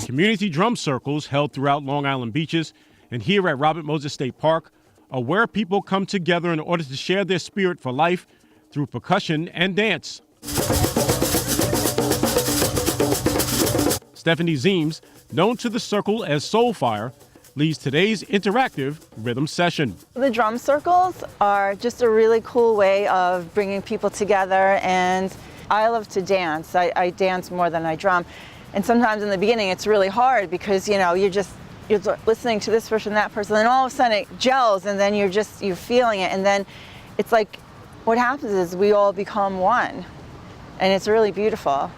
Community drum circles held throughout Long Island beaches and here at Robert Moses State Park are where people come together in order to share their spirit for life through percussion and dance. Stephanie Zeems, known to the circle as SoulFire, leads today's interactive rhythm session. The drum circles are just a really cool way of bringing people together, and I love to dance. I dance more than I drum. And sometimes in the beginning it's really hard because, you know, you're listening to this person, that person, and all of a sudden it gels, and then you're feeling it, and then it's like what happens is we all become one, and it's really beautiful.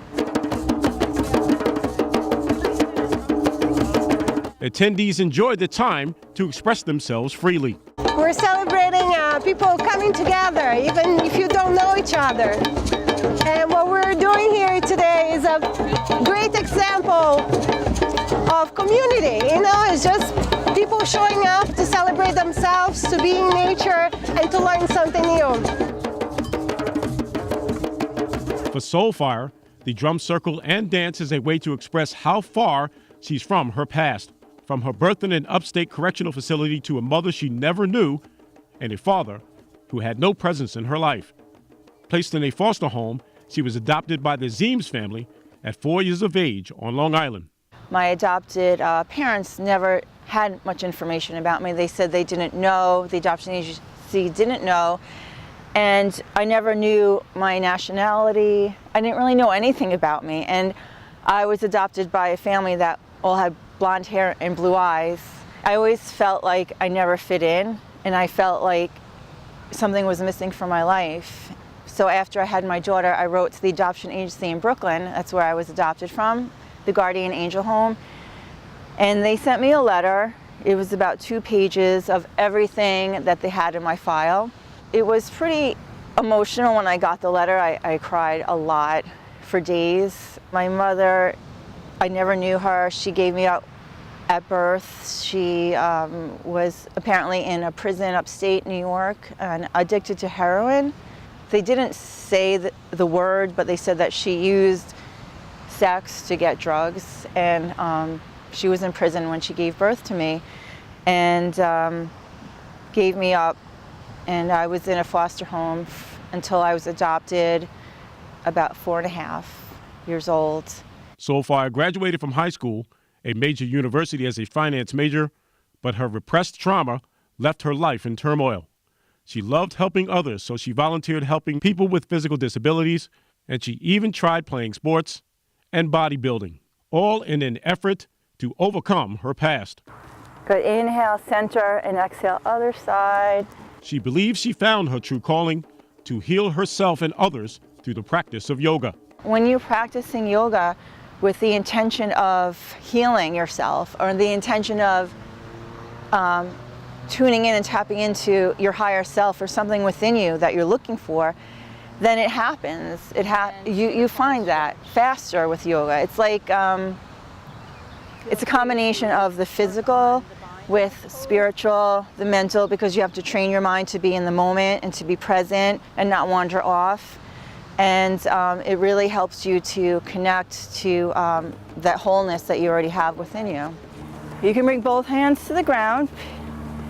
Attendees enjoyed the time to express themselves freely. We're celebrating people coming together, even if you don't know each other. And what we're doing here today is a great example of community. You know, it's just people showing up to celebrate themselves, to be in nature, and to learn something new. For SoulFire, the drum circle and dance is a way to express how far she's from her past. From her birth in an upstate correctional facility to a mother she never knew and a father who had no presence in her life. Placed in a foster home, she was adopted by the Zeems family at 4 years of age on Long Island. My adopted parents never had much information about me. They said they didn't know, the adoption agency didn't know, and I never knew my nationality. I didn't really know anything about me, and I was adopted by a family that all had blonde hair and blue eyes. I always felt like I never fit in, and I felt like something was missing from my life. So after I had my daughter, I wrote to the adoption agency in Brooklyn. That's where I was adopted from, the Guardian Angel Home. And they sent me a letter. It was about 2 pages of everything that they had in my file. It was pretty emotional when I got the letter. I cried a lot for days. My mother, I never knew her. She gave me up at birth. She was apparently in a prison upstate New York and addicted to heroin. They didn't say the word, but they said that she used sex to get drugs, and she was in prison when she gave birth to me and gave me up, and I was in a foster home until I was adopted about 4.5 years old. SoulFire graduated from high school, a major university, as a finance major, but her repressed trauma left her life in turmoil. She loved helping others, so she volunteered helping people with physical disabilities, and she even tried playing sports and bodybuilding, all in an effort to overcome her past. Good, inhale, center, and exhale, other side. She believes she found her true calling to heal herself and others through the practice of yoga. When you're practicing yoga with the intention of healing yourself, or the intention of tuning in and tapping into your higher self or something within you that you're looking for, then it happens. You find that faster with yoga. It's like it's a combination of the physical with spiritual, the mental, because you have to train your mind to be in the moment and to be present and not wander off. And it really helps you to connect to that wholeness that you already have within you. You can bring both hands to the ground,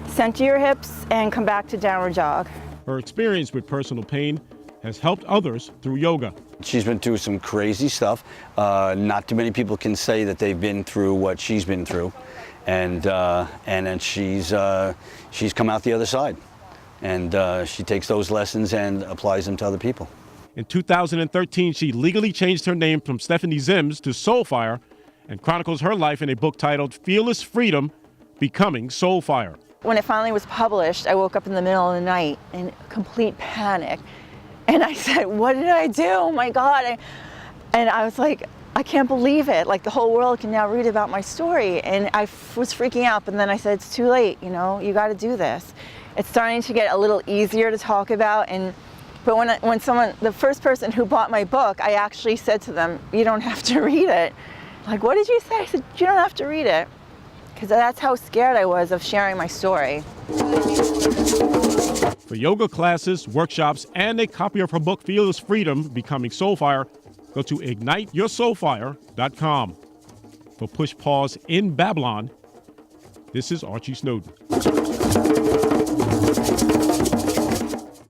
center your hips, and come back to downward dog. Her experience with personal pain has helped others through yoga. She's been through some crazy stuff. Not too many people can say that they've been through what she's been through, and then she's come out the other side, and she takes those lessons and applies them to other people. In 2013, she legally changed her name from Stephanie Zeems to SoulFire and chronicles her life in a book titled Fearless Freedom, Becoming SoulFire. When it finally was published, I woke up in the middle of the night in complete panic. And I said, what did I do? Oh my God. And I was like, I can't believe it. Like, the whole world can now read about my story. And I was freaking out, but then I said, it's too late, you know, you got to do this. It's starting to get a little easier to talk about. But when someone, the first person who bought my book, I actually said to them, you don't have to read it. Like, what did you say? I said, you don't have to read it. Because that's how scared I was of sharing my story. For yoga classes, workshops, and a copy of her book, Fearless Freedom, Becoming SoulFire, go to igniteyoursoulfire.com. For Push Pause in Babylon, this is Archie Snowden.